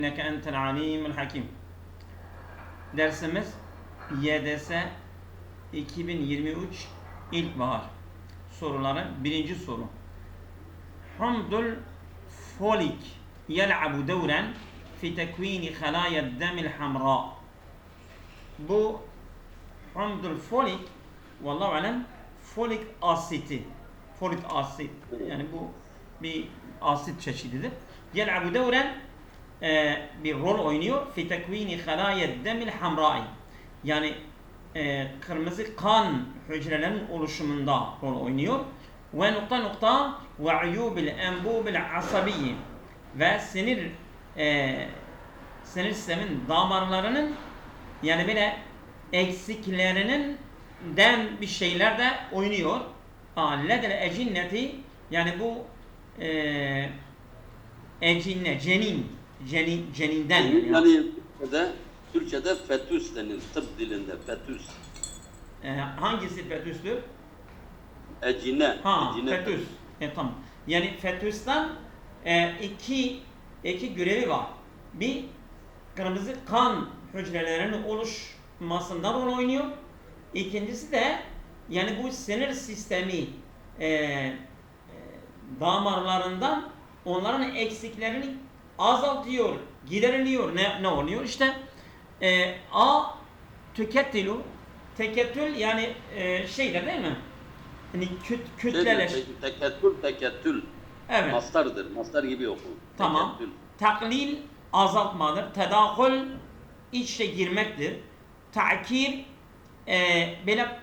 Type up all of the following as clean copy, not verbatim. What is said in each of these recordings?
İnneke entel alimul hakim. Dersimiz YDS 2023 İlkbahar soruları. Birinci soru. Hamdul folik yel'abu devren fi tekvini halayed demil hamra. Bu hamdul folik vallahu alem folik asiti. Folik asit yani bu bir asit çeşididir. Yel'abu devren bir rol oynuyor. Fi tekvini halayed demil hamrai. Yani kırmızı kan hücrelerinin oluşumunda rol oynuyor. Ve nokta ve uyubil enbubil asabiyyi ve sinir sistemin damarlarının yani böyle eksiklerinin den bir şeyler de oynuyor. Ledel ecinneti yani bu ecinne, ceninden yani Türkçe'de fetüs denir, tıp dilinde fetüs. Hangisi fetüstür? Ecine. Fetüs. Tamam. Yani fetüsten iki görevi var. Bir, kırmızı kan hücrelerinin oluşmasında rol oynuyor. İkincisi de yani bu sinir sistemi damarlarından onların eksiklerini azaltıyor, gideriliyor. Ne oluyor? İşte tüketilu, teketül yani şeyler değil mi? Yani kütleleş. Tekettül. Evet. Mastardır. Mastar gibi oku. Tamam. Tekettül. Taklil azaltmadır. Tedahül içe girmektir. Ta'kir böyle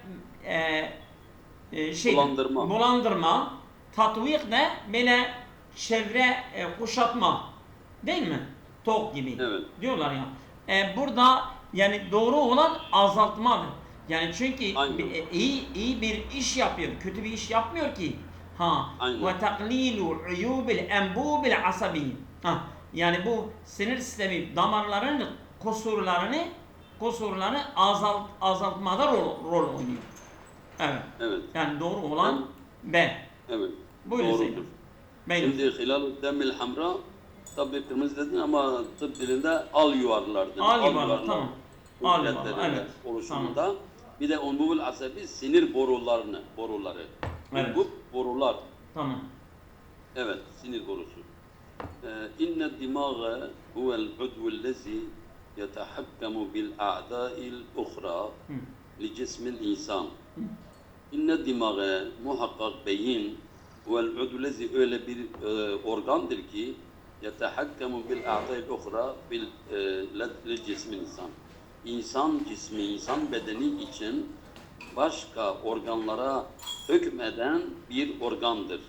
bulandırma. Tatvik de böyle çevre kuşatma. Değil mi? Tok gibi. Evet. Diyorlar ya. Burada yani doğru olan azaltmadır. Yani çünkü iyi bir iş yapıyor. Kötü bir iş yapmıyor ki. Ve taklilu uyubil enbubil asabi. Yani bu sinir sistemi damarlarının kusurlarını azaltmada rol oynuyor. Evet. Yani doğru olan B. Evet. Buyurun doğrudur. Şimdi hilal demil hamra tabi kırmızı dedin ama tıp dilinde al yuvarlardır. Al yuvarlar tamam. Al yuvarlar evet. Oluşumunda. Tamam. Bir de onbubul asabi sinir boruları. Evet. Bu borular. Tamam. Evet, sinir borusu. İnne dimâge huvel udvu'llezî yetehakkamu bil a'dâil ukhra li cismil insan. İnne dimâge muhakkak beyin huvel udvu'llezî öyle bir organdır ki yetehakkamu bil a'dâil ukhra li cismil insan. İnsan cismi, insan bedeni için başka organlara hükmeden bir organdır.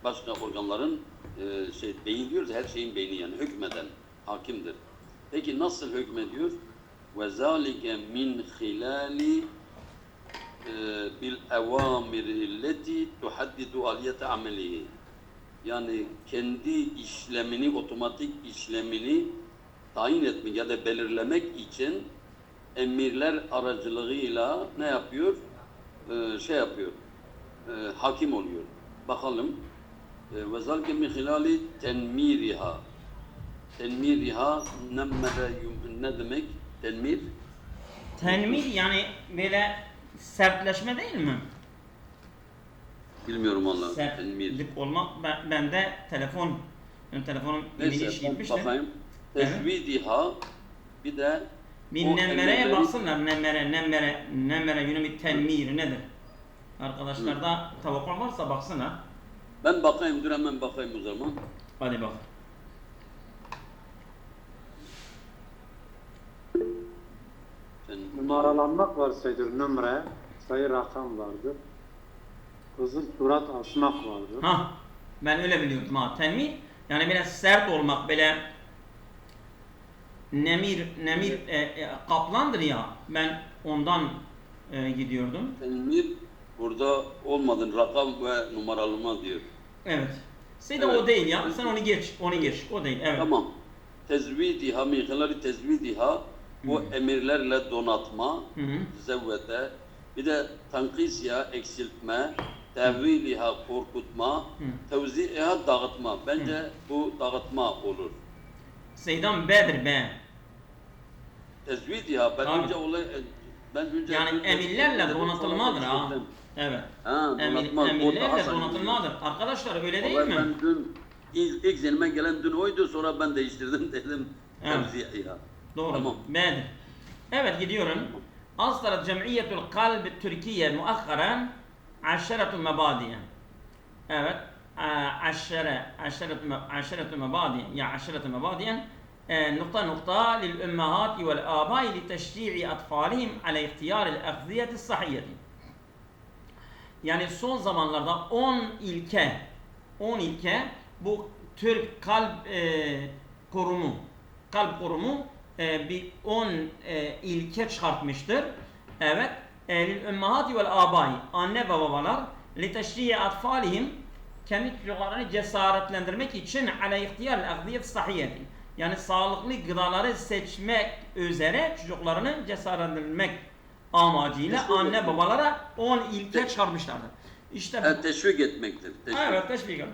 Başka organların beyin diyoruz, her şeyin beyni yani hükmeden, hakimdir. Peki nasıl hükmediyor? Ve zalike min hilali bil evamiri'lleti tuhaddidu aliyete amelihi. Yani kendi işlemini, otomatik işlemini tayin etmek ya da belirlemek için emirler aracılığıyla ne yapıyor? Hakim oluyor. Bakalım. Ve zalike min hilali tenmiriha. Tenmiriha ne demek? Tenmir? Tenmir yani böyle sertleşme değil mi? Bilmiyorum vallahi. Sertlik olmak. Bende telefonum neyse gitmişti. Bakayım. Tezvidiha bir de bir nemmereye baksınlar. Nemmere yönü bir tenmir nedir? Arkadaşlarda tavuklar varsa baksınlar. Ben bakayım, dur hemen bakayım o zaman. Hadi bak. Numaralanmak var sayıdır numara, sayı rakam vardır. Kızıl surat asmak vardır. Ben öyle biliyordum Tenmir yani biraz sert olmak, böyle nemir kaplandır ya. Ben ondan gidiyordum. Tenmir burada olmadın, rakam ve numaralama diyor. Evet. O değil ya. Sen onu geç. O değil. Evet. Tamam. Tezvidiha min hilali tezvidiha o emirlerle donatma, zevvete, bir de tankisya eksiltme, tevviliha korkutma, tevzi'iha dağıtma. Bence bu dağıtma olur. Seydan Bedir be. Tezvid ya. Ben Tabii. önce olay ben önce Yani emirlerle donatılmadır ha. Evet. Ha, donatmaz. Emirlerle donatılmadır. Arkadaşlar öyle değil Vallahi mi? ben dün ilk zelime gelen dün oydu, sonra ben değiştirdim dedim. Evet. Tevzi ya. Doğru. Tamam. Bedir. Evet gidiyorum. أصدرت جمعية القلب التركية مؤخرا 10 مبادئ. Evet. 10 مبادئ يعني 10 مبادئ نقطة نقطة للأمهات والآباء لتشجيع أطفالهم على اختيار الأغذية الصحية. Yani son zamanlarda 10 ilke bu Türk kalp korumu bir 10 ilke çıkartmıştır. Evet. Lil-ümmahati vel-abai, anne ve babalar li-teşriye atfalihim, kendi çocuklarını cesaretlendirmek için ala ihtiyar el-agdiyet sahiyeti, yani sağlıklı gıdaları seçmek üzere çocuklarını cesaretlendirmek amacıyla anne babalara 10 ilke çıkarmışlardır. İşte teşvik etmektir. Teşvik. evet, teşvik.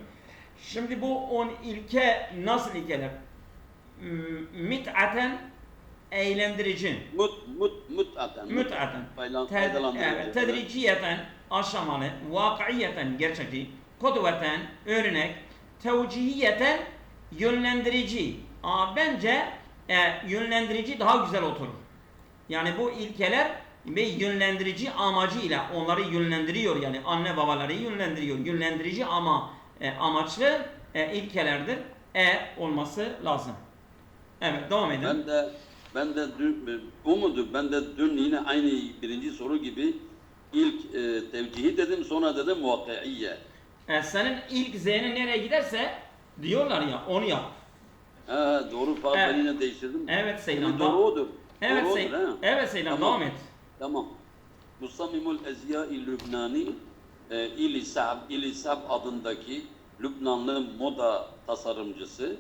Şimdi bu 10 ilke nasıl ilkeler? Mit'aten, eğlendirici. Mut'aten. Evet, tedriciyeten, aşamalı. Vakiyeten, gerçekçi. Kudveten, örnek. Tevcihiyeten, yönlendirici. Bence yönlendirici daha güzel oturur. Yani bu ilkeler bir yönlendirici amacıyla onları yönlendiriyor, yani anne babaları yönlendiriyor. Yönlendirici amaçlı ilkelerdir. Olması lazım. Evet, devam edin. Ben de dün yine aynı birinci soru gibi ilk tevcihi dedim, sonra dedim vakiyye. Senin ilk zihnin nereye giderse diyorlar ya, onu yap. Doğru, ben yine değiştirdim. Evet Seydam. Doğru odur. Evet Seydam, tamam. devam et. Tamam. Musammimul Ezyai Lübnani İlisab adındaki Lübnanlı moda tasarımcısı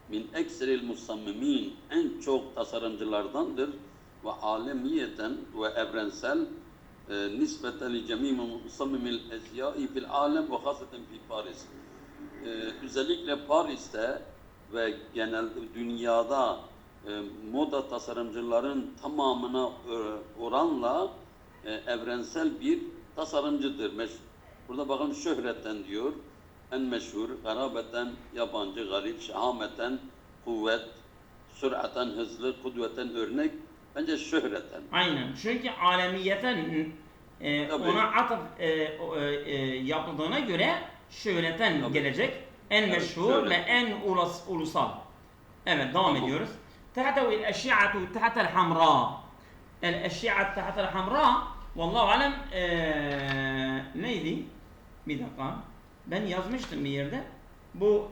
min ekseril musammimin, en çok tasarımcılardandır ve alemiyeten ve evrensel nispeten li cemî musammimil ezyai fil alem ve haseten fi Paris. Özellikle Paris'te ve genel dünyada moda tasarımcıların tamamına oranla evrensel bir tasarımcıdır. Burada bakın şöhretten diyor. En meşhur, garabeten yabancı, garip, şahameten kuvvet, süraten hızlı, kudveten örnek, bence şöhreten. Aynen. Çünkü alemiyeten ona atıf yapıldığına göre şöhreten gelecek. En meşhur ve en ulusal. Evet, devam ediyoruz. تحته الأشعة تحت الحمراء. الأشعة تحت الحمراء والله أعلم neydi? Bir dakika. Ben yazmıştım bir yerde. Bu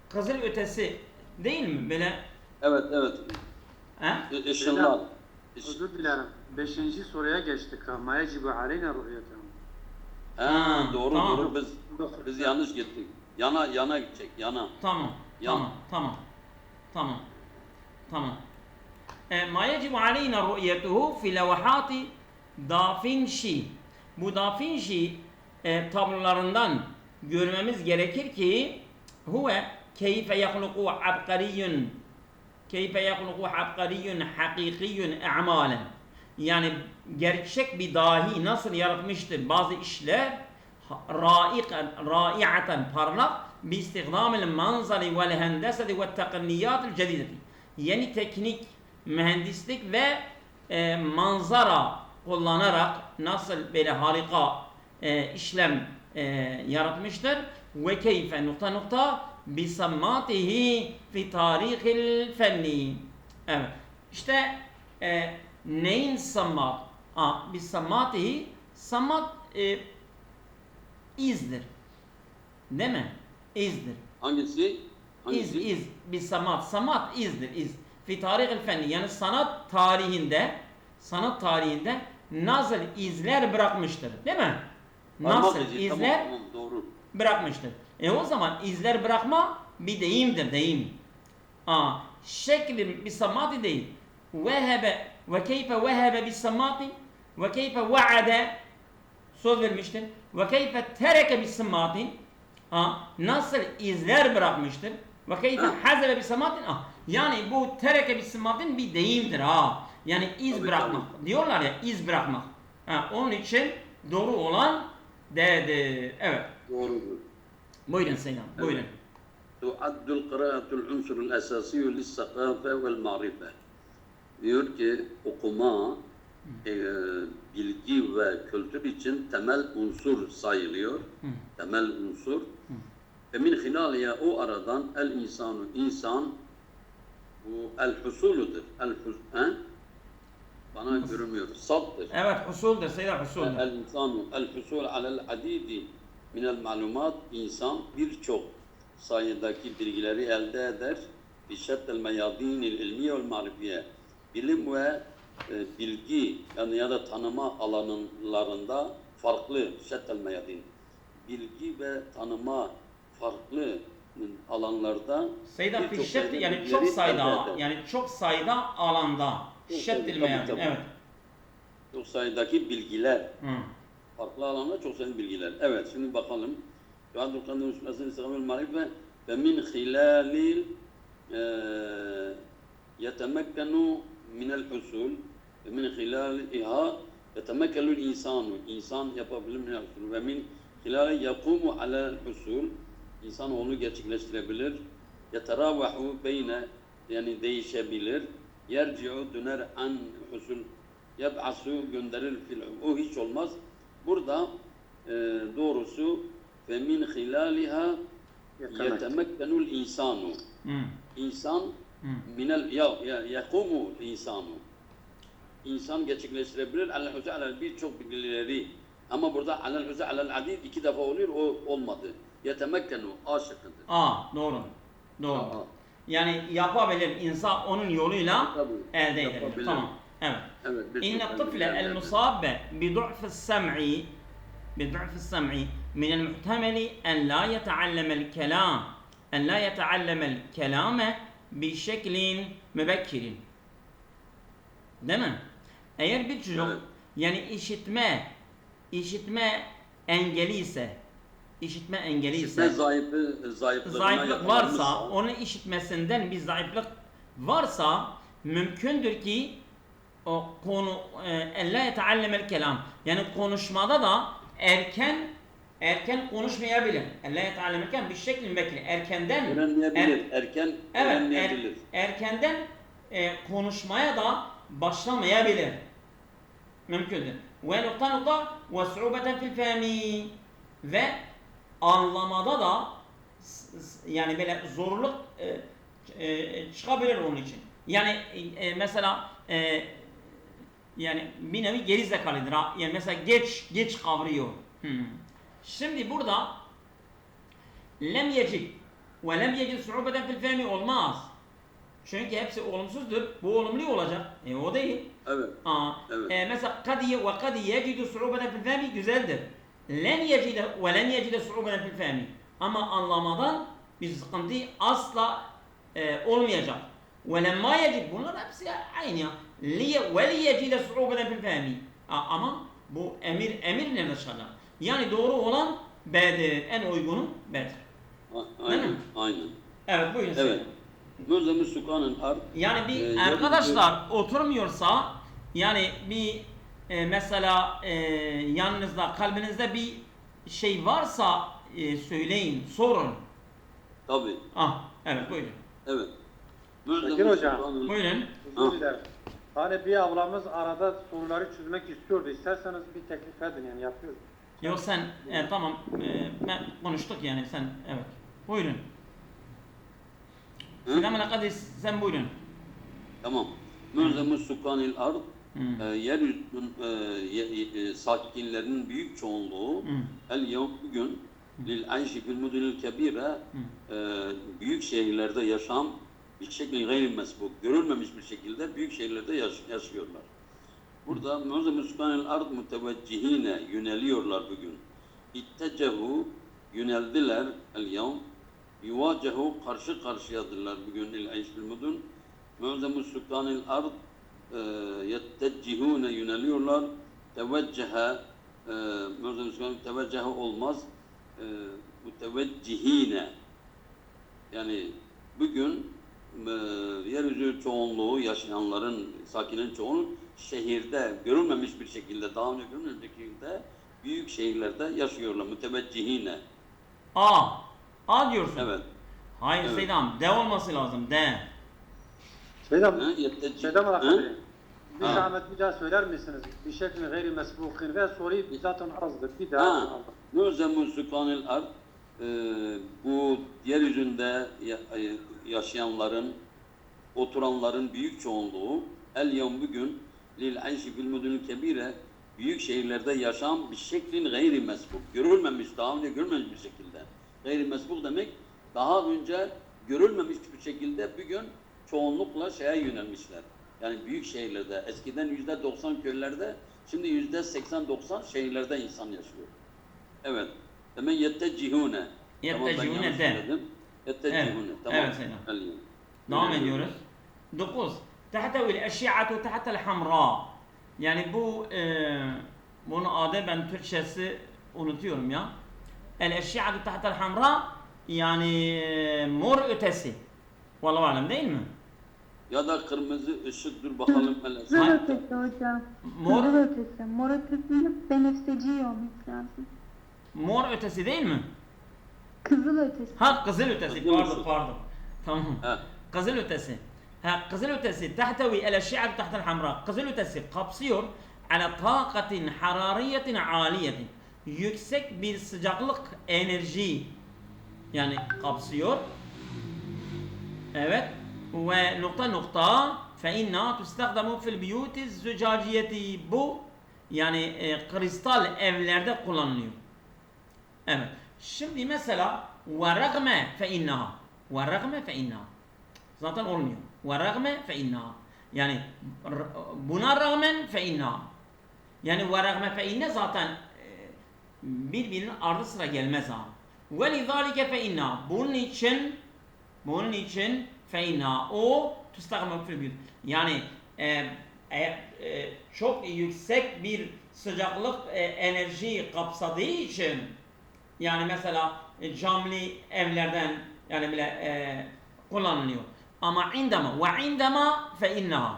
kızıl ötesi değil mi? Böyle. Evet. Işınlar. Özür dilerim. 5. soruya geçtik. Ma yecibu aleyna ru'yetehum. Doğru tamam. Doğru. Biz yanlış gittik. Yana gidecek. Yana. Tamam. Ma yecibu aleyna ru'yetuhu fi levhati Da Vinci. Bu Da Vinci tablolarından görmemiz gerekir ki huve keyfe yahluku abqariyyun hakikiyyun a'malen, yani gerçek bir dahi nasıl yaratmıştır bazı işler rai'aten parlak bi istihdamil manzari vel hendeseti ve tekniyatil cedideti, yeni teknik, mühendislik ve manzara kullanarak nasıl böyle harika işlem yaratmıştır. Ve keyfe nokta bisammatihi fi tarihil fenni. Evet. İşte neyin sammat? Bisammatihi, sammat izdir. Değil mi? İzdir. Hangisi? İz. Bisammat. Sammat izdir. İz. Fi tarihil fenni. Yani sanat tarihinde nasıl izler bırakmıştır. Değil mi? Nasıl izler tamam, doğru. bırakmıştır. O zaman izler bırakma bir deyimdir, deyim. Şekli bir samati değil. Vehebe ve keyfe vehebe bir samati ve keyfe vaade, söz vermiştir. Ve keyfe tereke bir samati, nasıl izler bırakmıştır. Ve keyfe hazebe bir samati, Yani bu tereke bissimadin bir deyimdir ha. Yani iz Tabii, bırakmak. Diyorlar ya iz bırakmak. Ha, onun için doğru olan D'dir. Evet. Doğrudur. Buyurun Seyyid. Buyurun. تعد القراءة العنصر الأساسي للثقافة والمعرفة. Diyor ki okuma bilgi ve kültür için temel unsur sayılıyor. Temel unsur. Ve min hilaliye o aradan el insanu insan bu el husuludur. Bana görünmüyor. Sattır. Evet, husuldur Seyyid, husuldur. El insanu el husul alel adidi minel malumat insan birçok sayıdaki bilgileri elde eder. Bişettel meyadinil ilmiye vel marifiye. Bilim ve bilgi yani ya da tanıma alanlarında farklı şettel meyadin. Bilgi ve tanıma farklı alanlarda Seyyid birçok fi şett sayıda yani bilgileri çok elde sayıda eder. yani çok sayıda alanda Çok şeddil tabii, meyadin. tabii. Evet. Çok sayıdaki bilgiler. Hı. Farklı alanda çok sayıda bilgiler. Evet, şimdi bakalım. Yuadul kandı usulesini istikamel marife ve min hilalil yetemekkenu minel husul ve min hilaliha yetemekkelul insanu. İnsan yapabilir minel husul ve min hilali yakumu alel husul. İnsan onu gerçekleştirebilir. Yeteravahu beyne yani değişebilir. Yerci'u döner an husul. Yeb'asu gönderir fil. O hiç olmaz. Burada doğrusu ve min hilaliha yetemekkenul insanu. İnsan minel yakumu insanu. İnsan gerçekleştirebilir alel husul alel birçok bilgileri. Ama burada alel husul alel adid iki defa oluyor o olmadı. Yetemekkenu A şıkkıdır. Doğru. Doğru. Aa. Yani yapabilir insan onun yoluyla Tabii, elde yapabilir. edebilir. Tamam. Evet. Evet. إن الطفل المصاب بضعف السمع من المحتمل أن لا يتعلم الكلام بشكل مبكر. Değil mi? Eğer bir çocuk Evet. yani işitme engeli ise zayıflık varsa, onun işitmesinden bir zayıflık varsa mümkündür ki o konu la yetaallemel kelam yani konuşmada da erken konuşmayabilir. La yetaallemel kelam bir şekilde mübekkir. Erkenden öğrenmeyebilir. Erken öğrenmeyebilir. Erkenden konuşmaya da başlamayabilir. Mümkündür. Ve nokta ve su'ubeten fil fehmi ve anlamada da yani böyle zorluk çıkabilir onun için. Yani mesela yani bir nevi geri zekalıdır. Yani mesela geç kavruyor. Şimdi burada lem yecid ve lem yecid su'ubeten fil fehmi olmaz. Çünkü hepsi olumsuzdur. Bu olumlu olacak. O değil. Evet. Evet. Mesela kadiye ve kadiye yecidu su'ubeten fil fehmi güzeldir. Len yecide ve len yecide su'ubeten fil fehmi. Ama anlamadan bir sıkıntı asla olmayacak. Ve lemma yecid. Bunlar hepsi aynı ya. Ve li yecide su'ubeten fil fehmi. Ama bu emir nerede çıkacak? Yani doğru olan B'dir. En uygunu B'dir. Aynen. Evet buyurun. Evet. Mülzem-i sukanın ard. Yani bir arkadaşlar oturmuyorsa yani bir mesela yanınızda kalbinizde bir şey varsa söyleyin, sorun. Tabii. Evet buyurun. Evet. Bekir hocam. Buyurun. Özür dilerim. Hani bir ablamız arada soruları çözmek istiyordu. İsterseniz bir teklif edin yani yapıyoruz. Yok sen tamam ben konuştuk yani sen evet. Buyurun. Selamun aleyküm sen buyurun. Tamam. Mülzem-i sukanil ard yeryüzünün sakinlerinin büyük çoğunluğu bugün lil ayşi fil mudunil kebire büyük şehirlerde yaşam bir şekilde gayri mesbuk görülmemiş bir şekilde büyük şehirlerde yaşıyorlar. Burada mülzem-i sukanil ard muteveccihine yöneliyorlar bugün. İttecehu yöneldiler el yevm yuvacehu karşı karşıyadırlar bugün lil ayşi fil mudun. Mülzem-i sukanil ard yettecihune yöneliyorlar. Teveccehe mülzem-i sukanil teveccehe olmaz. Muteveccihine yani bugün yeryüzü çoğunluğu yaşayanların, sakinin çoğunun şehirde görülmemiş bir şekilde, daha önce görülmemiş bir şekilde büyük şehirlerde yaşıyorlar. Müteveccihine. A diyorsun. Evet. Hayır Evet. Seydam, de olması lazım, de. Seydam, Yetteci. Seydam Akademi. Bir Ha. zahmet bir daha söyler misiniz? Bir şekli gayri mesbukin ve soruyu zaten azdır. Bir daha. Ha. Nurzemun sükanil ard. Bu yeryüzünde yaşayanların, oturanların büyük çoğunluğu el yevm bugün lil ayşi fil mudunil kebire büyük şehirlerde yaşam bir şeklin gayri mesbuk. Görülmemiş, daha önce görülmemiş bir şekilde. Gayri mesbuk demek daha önce görülmemiş bir şekilde bugün çoğunlukla şeye yönelmişler. Yani büyük şehirlerde, eskiden %90 köylerde, şimdi %80-90 şehirlerde insan yaşıyor. Evet. Demek yettecihune. Yettecihune de. Yettecihune. Evet. Tamam. Evet Seydam. Devam ediyoruz. 9. تحتوي الأشعة تحت الحمراء. Yani bu bunu adı ben Türkçesi unutuyorum ya. El-eşşi'atu tahtel hamra yani mor ötesi. Vallahi alem değil mi? Ya da kırmızı ışık dur bakalım. Kızıl ötesi hocam. Mor, Kızıl ötesi. Mor ötesinin benefseci olması lazım. mor ötesi değil mi? Kızıl ötesi. Ha kızıl ötesi. Kızıl Pardon ötesi. pardon. Tamam. Ha. Kızıl ötesi. Ha kızıl ötesi tahtavi el-eşşi'atu tahtel hamra. Kızıl ötesi kapsıyor ala takatin harariyetin aliyetin. Yüksek bir sıcaklık enerji yani kapsıyor. Evet. Ve nokta nokta فإنها تستخدم في البيوت الزجاجية bu yani kristal evlerde kullanılıyor. Evet. Şimdi mesela وَرَغْمَ فَإِنَّهَا وَرَغْمَ فَإِنَّهَا zaten olmuyor. وَرَغْمَ فَإِنَّهَا yani buna rağmen فَإِنَّهَا yani وَرَغْمَ فَإِنَّ zaten birbirinin ardı sıra gelmez ha. وَلِذَٰلِكَ فَإِنَّهَا bunun için فَإِنَّهَا o تُسْتَغْمَ فِي الْبِيُوتِ yani çok yüksek bir sıcaklık enerji kapsadığı için yani mesela camlı evlerden yani bile kullanılıyor. Ama indama فَإِنَّهَا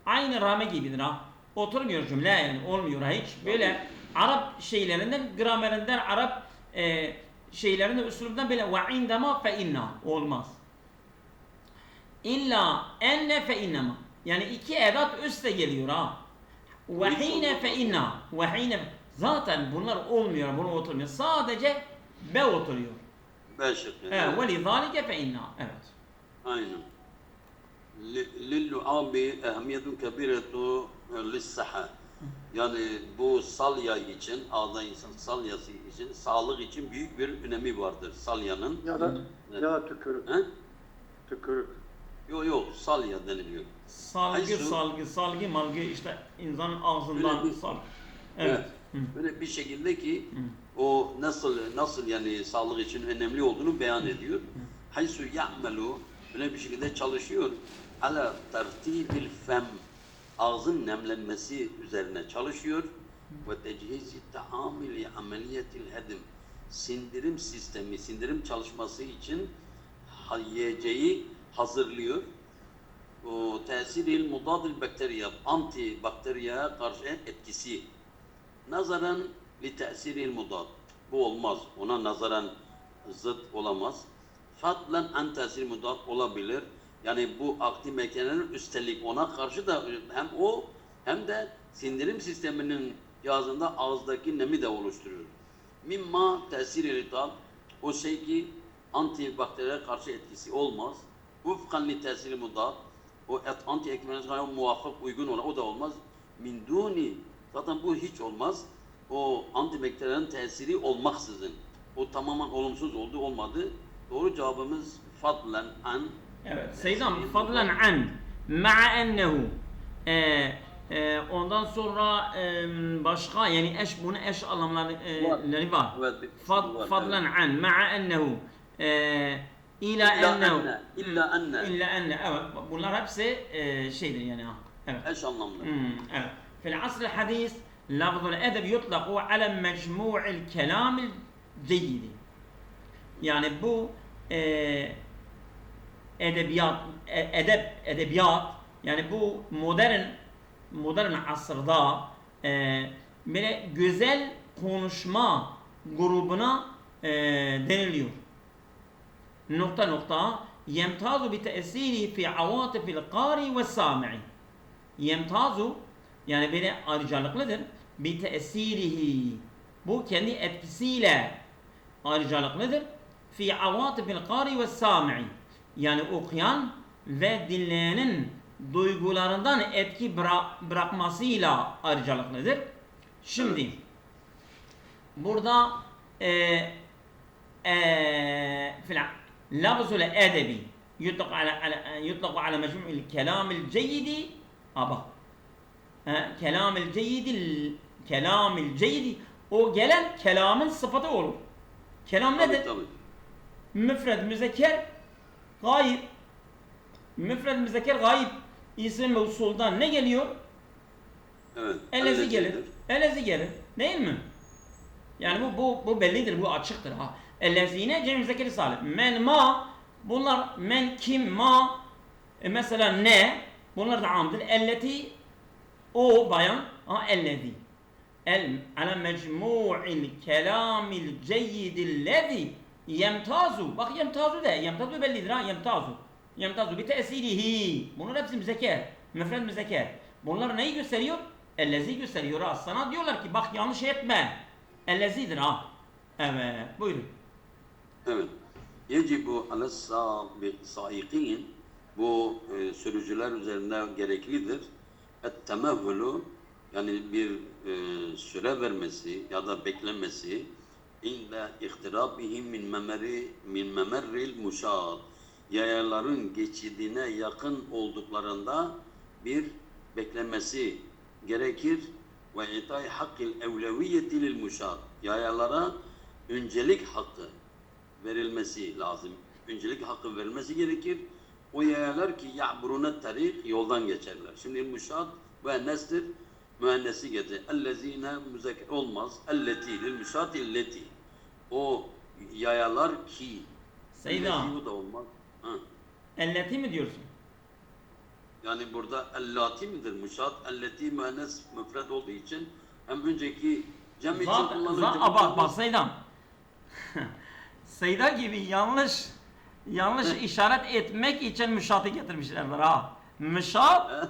aynı rame gibidir ha. Oturmuyor cümle yani olmuyor ha hiç. Böyle Arap şeylerinden, gramerinden, Arap şeylerinden, üslubundan böyle ve indama فَإِنَّهَا olmaz. İlla enne فَإِنَّمَا yani iki edat üste geliyor ha. Ve hine فَإِنَّهَا ve hine zaten bunlar olmuyor, bunu oturmuyor. Sadece be oturuyor. B şıkkı. وَلِذَٰلِكَ فَإِنَّهَا evet. Aynen. لِلْلُعَابِ اَهْمِيَةٌ كَبِيرَةٌ لِلسَّحَةِ yani bu salya için, ağızdan insan salyası için, sağlık için büyük bir önemi vardır salyanın. Ya da tükürük. He? Tükürük. Yok salya deniliyor. Salgı, malgı işte insanın ağzından salgı. Evet. Böyle bir şekilde ki o nasıl yani sağlık için önemli olduğunu beyan ediyor. Haysu ya'melu böyle bir şekilde çalışıyor. Ala tertibil fem ağzın nemlenmesi üzerine çalışıyor ve tecihizi taamili ameliyetil hedim sindirim sistemi, sindirim çalışması için yiyeceği hazırlıyor. O tesiril mudadil bakteriya, antibakteriyaya karşı etkisi. Nazaran li tesiril mudad. Bu olmaz. Ona nazaran zıt olamaz. Fadlan an tesiril mudad olabilir. Yani bu aktif mekanların üstelik ona karşı da hem o hem de sindirim sisteminin cihazında ağızdaki nemi de oluşturuyor. Mimma tesir-i rital o şey ki antibakteriyel karşı etkisi olmaz. Ufkan li tesir-i mudat o anti-ekmeğine muvaffak uygun olan o da olmaz. Min duni zaten bu hiç olmaz. O antibakteriyelin tesiri olmaksızın. O tamamen olumsuz oldu olmadı. Doğru cevabımız fadlen an. Evet. Seydam fadlen an ma'a ennehu ondan sonra başka yani bunun eş anlamları var. Evet, Fadlen an ma'a ennehu illa enne evet bunlar hepsi şeydir yani evet. Eş anlamlı. Evet. في العصر الحديث لفظ الأدب يطلق على مجموع الكلام الجيد. Yani bu edebiyat yani bu modern asırda böyle güzel konuşma grubuna deniliyor. Nokta nokta yemtazu bi te'siri fi avatifil qari ve sami'i. Yemtazu yani böyle ayrıcalıklıdır. Bi te'sirihi bu kendi etkisiyle ayrıcalıklıdır. Fi avatifil qari ve sami'i yani okuyan ve dinleyenin duygularından etki bırakmasıyla ayrıcalıklıdır. Şimdi burada filan lafzul edebi yutlaq ala mecmu'il kelamil ceyyidi kelamil ceyyidi o gelen kelamın sıfatı olur. Kelam nedir? Müfred müzekker gayb. Müfred müzekker gayb isim ve usuldan ne geliyor? Evet. Elezi gelir. Elezi gelir. Değil mi? Yani bu bellidir, bu açıktır ha. Ellezine cem müzekkeri salim. Men ma bunlar men kim ma mesela ne bunlar da amdır. Elleti o bayan ellezi. Ala mecmu'il kelamil ceyyidillezi yemtazu. Bak yemtazu de. Yemtazu bellidir ha. Yemtazu bi tesirihi. Bunlar hepsi müzekker. Müfred müzekker. Bunlar neyi gösteriyor? Ellezi gösteriyor ha. Sana diyorlar ki bak yanlış etme. Ellezidir ha. Evet. Buyurun. Evet. Yecibu ala saiqin bu sürücüler üzerinde gereklidir. Et-temevvülü yani bir süre vermesi ya da beklemesi inde ihtirabihim min memerril muşad yayaların geçidine yakın olduklarında bir beklemesi gerekir ve itay hakkil evleviyeti lil muşad yayalara öncelik hakkı verilmesi lazım. Öncelik hakkı verilmesi gerekir. O yayalar ki ya'buruna tarik yoldan geçerler. Şimdi muşad ve nestir müennesi getir. Ellezine müzekker olmaz. Elleti lil muşad illeti. O yayalar ki Seyda. bu da olmaz. Ha. Elleti mi diyorsun? Yani burada ellati midir? Muşad elleti müennes müfred olduğu için hem önceki cem için kullanılır. Bak Seydam. Seyda gibi yanlış işaret etmek için müşatı getirmişlerdir ha. Müşat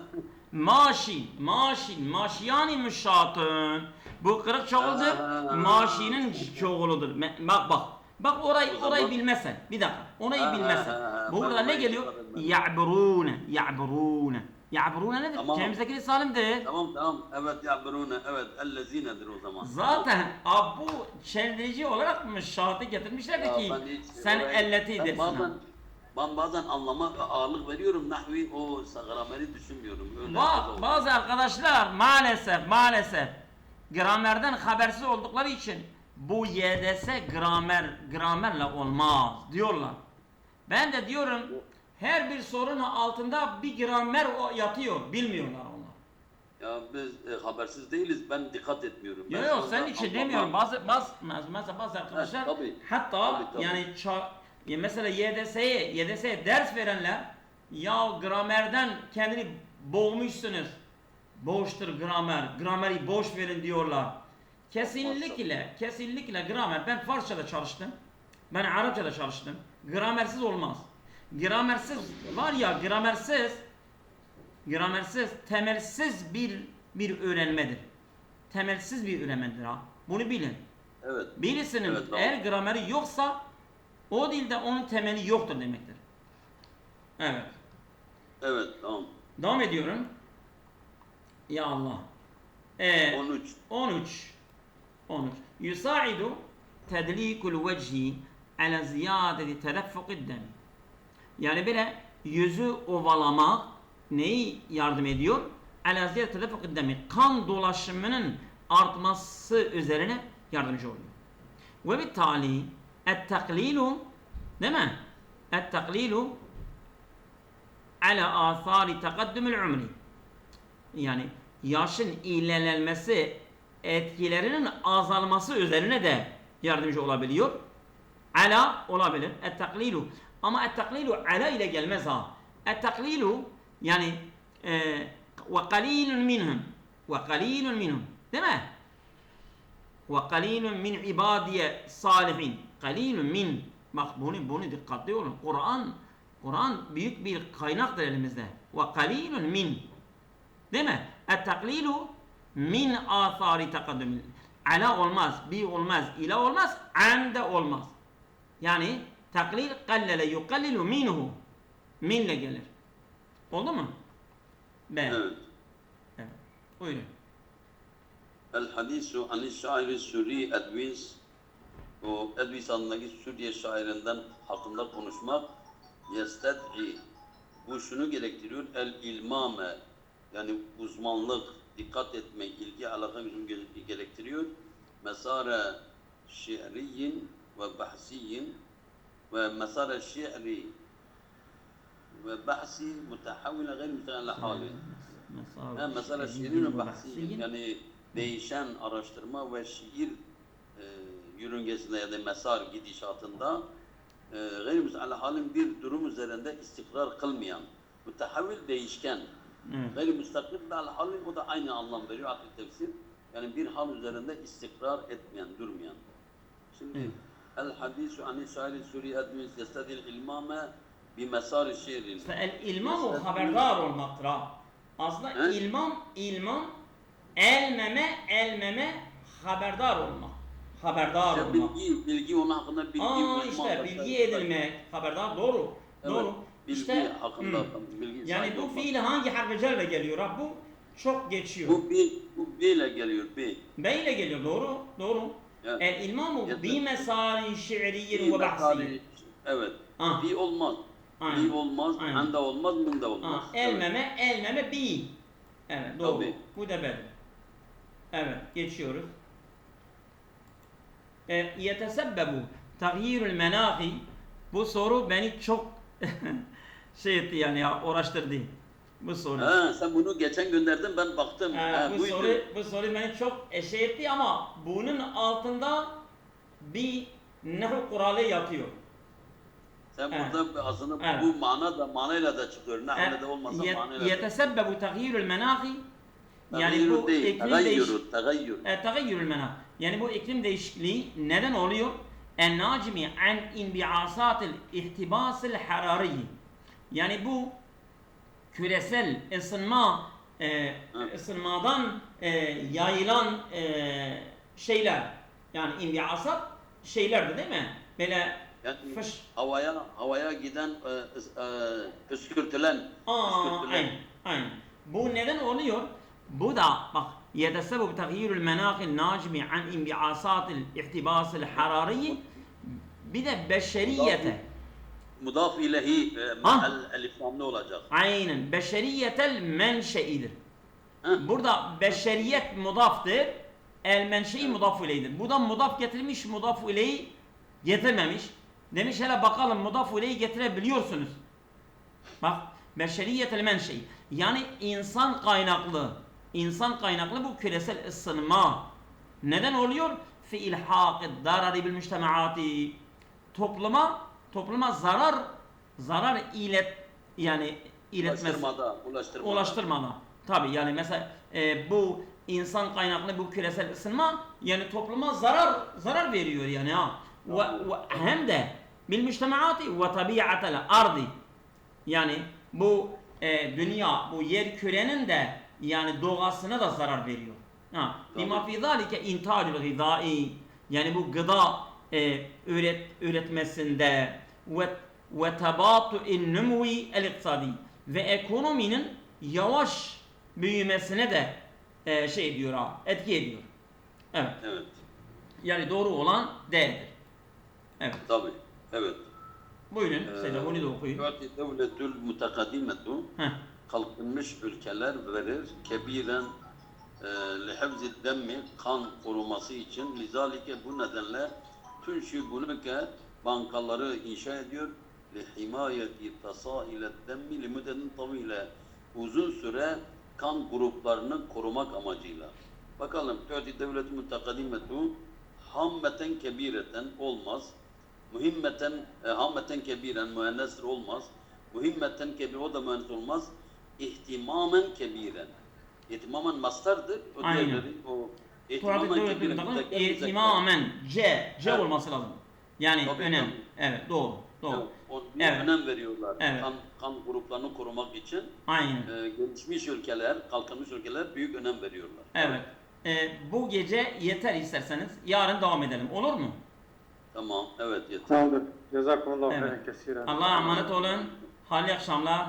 maşiyani müşatın. Bu kırık çoğuldur. Maşinin çoğuludur. Bak orayı bilmezsen. Bir dakika. Orayı bilmezsen. Burada ne geliyor? Ya'burune nedir? Tamam. Cem-i salimdir. Tamam. Evet ya'burune. Evet ellezinedir o zaman. Zaten bu çeldirici olarak müşahı getirmişlerdi ki sen elleti dersin. Ben bazen anlama ağırlık veriyorum. Nahvi o grameri düşünmüyorum. Öyle Bazı arkadaşlar maalesef gramerden habersiz oldukları için bu YDS gramerle olmaz diyorlar. Ben de diyorum her bir sorunun altında bir gramer yatıyor. Bilmiyorlar onlar. Ya biz habersiz değiliz. Ben dikkat etmiyorum. Yok senin için demiyorum. Bazı arkadaşlar hatta tabii. Yani mesela YDS'ye ders verenler ya gramerden kendini boğmuşsunuz. Boştur gramer. Grameri boş verin diyorlar. Kesinlikle gramer. Ben Farsça'da çalıştım. Ben Arapça'da çalıştım. Gramersiz olmaz. Gramersiz var ya gramersiz temelsiz bir öğrenmedir. Temelsiz bir öğrenmedir ha. Bunu bilin. Evet. Birisinin eğer grameri yoksa o dilde onun temeli yoktur demektir. Evet. Evet tamam. Devam ediyorum. Ya Allah. 13. Yusaidu tedlikul vecihi ala ziyadeti tedaffuqid dem. Yani böyle yüzü ovalamak neyi yardım ediyor? Ala ziyadeti tedaffuqid dem. Kan dolaşımının artması üzerine yardımcı oluyor. Ve bittali et-taklilu değil mi? Et-taklilu ala athari taqaddumul umri. Yani yaşın ilerlenmesi etkilerinin azalması üzerine de yardımcı olabiliyor. Ala olabilir. Et-taklilu Ama et-taklilu ala ile gelmez ha. Et-taklilu yani ve qalilun minhum. Ve qalilun minhum. Değil mi? Ve qalilun min ibadiye salihin. Qalilun min. Bak bunu dikkatli olun. Kur'an büyük bir kaynaktır elimizde. Ve qalilun min. Değil mi? Et-taklilu min athari takaddüm. Ala olmaz, bi olmaz, ila olmaz, an da olmaz. Yani taklil kallele yukallilu minhu. Minle gelir. Oldu mu? Evet. Evet. Buyurun. El hadisu anis şairi Suri Edvis, o Edvis adındaki Suriye şairinden hakkında konuşmak yested'i, bu şunu gerektiriyor, el ilmame, yani uzmanlık, dikkat etme, ilgi, alaka gerektiriyor. Mesare şi'riyin ve bahsiyin ve mesare şi'ri ve bahsi mutehavvile gayr müstehelle hali. Mesare şiirin ve bahsiyin, yani değişen araştırma ve şiir yörüngesinde ya da mesar gidişatında gayr müstehelle halin bir durum üzerinde istikrar kılmayan, mutehavvil değişken, gayr müstakil halin, o da aynı anlam veriyor akıl tefsir. Yani bir hal üzerinde istikrar etmeyen, durmayan. Şimdi el hadisu ani şairi Suri Edmis yestedil ilmame bi mesar şiirin. İşte el ilmam o haberdar olmaktır ha. Aslında ilmam elmeme haberdar olmak. Haberdar İşte olmak. bilgi onun hakkında bilgi. İşte bilgi edilmek, haberdar, doğru. Evet, doğru. bilgi İşte hakkında bilgi yani sahibi bu olmak. fiil hangi harf cerle geliyor ha? Bu çok geçiyor. Bu B ile geliyor, B. B ile geliyor, doğru. Evet. El ilmamu Evet. bi mesari şi'riyyin ve bahsiyyin. Evet. Ah. B olmaz. Aynen. B olmaz, Aynen. anda olmaz, min de olmaz. Elmeme bi. Evet, doğru. Tabii. Bu da bedir. Evet, geçiyoruz. Yetesebbebu tagyirul menahi. Bu soru beni çok şey etti yani ya, uğraştırdı. Bu soru. Ha, sen bunu geçen gönderdin, ben baktım. Bu soru beni çok şey etti ama bunun altında bir nehu kuralı yatıyor. Sen Evet. burada aslında Evet. bu manayla da çıkıyor. Nahvede de olmasa manayla da. Yetesebbebu tagyirul menahi. Yani Tağayyür bu değil, iklim tağayyür. tağayyürül menahi. Yani bu iklim değişikliği neden oluyor? En-nacimi an inbiasatil ihtibasıl harari. Yani bu küresel ısınmadan yayılan şeyler. Yani inbiasat şeylerdi değil mi? Böyle Yani fış. havaya giden püskürtülen. Aynen. Bu neden oluyor? Bu da bak yetesebbu taghyirul menâhil nâcimi an inbiasatil ihtibasıl harari, bir de beşeriyete. Mudaf ilehi eliflamlı olacak. Aynen. Beşeriyetel menşeidir. Ha. Burada beşeriyet mudaftır. El menşei mudaf ileydir. Buradan mudaf getirmiş, mudaf ileyi getirmemiş. Demiş hele bakalım mudaf ileyi getirebiliyorsunuz. Bak beşeriyetel menşei. Yani insan kaynaklı bu küresel ısınma neden oluyor? Fi ilhaqid darari bil mujtemaati. Topluma zarar iletmesi. Ulaştırmada. Tabi yani mesela bu insan kaynaklı bu küresel ısınma yani topluma zarar veriyor yani ha. Ve hem de bil mujtemaati ve tabiatel ardi. Yani bu dünya, bu yer kürenin de yani doğasına da zarar veriyor. Ha. Bima fi zalike intajul gıdai. Yani bu gıda üretmesinde ve tabatu'in numvi el-iktisadi ve ekonominin yavaş büyümesine de şey diyor ha, etki ediyor. Evet. Yani doğru olan D'dir. Evet. Tabii. Evet. Buyurun. Bunu da okuyun. Devletül mutekaddimetu, kalkınmış ülkeler verir kebiren lihevzi demmi, kan koruması için, lizalike bu nedenle tünşü bunuke, bankaları inşa ediyor, lihimayeti tasailet demmi limüddin tavile, uzun süre kan gruplarını korumak amacıyla. Bakalım, tü'ti devleti mutekaddimetu hammeten kebireten olmaz. Muhimmeten, hammeten kebiren, müennestir olmaz. Muhimmeten kebir, o da müennes olmaz. İhtimamen kebiren. İhtimamen mastardır. O Aynen. diğerleri, o Burada ihtimamen kebiren. bakın müzekker, ihtimamen C Evet. olması lazım. Yani Tabii, önem. tabii. Evet doğru. Doğru. Evet, o Evet. önem veriyorlar. Evet. Kan gruplarını korumak için Aynen. gelişmiş ülkeler, kalkınmış ülkeler büyük önem veriyorlar. Evet. Bu gece yeter isterseniz. Yarın devam edelim. Olur mu? Tamam, evet yeter. Tamamdır. Cezakumullahu Evet. khairan kesiren. Allah'a emanet olun. Hayırlı akşamlar.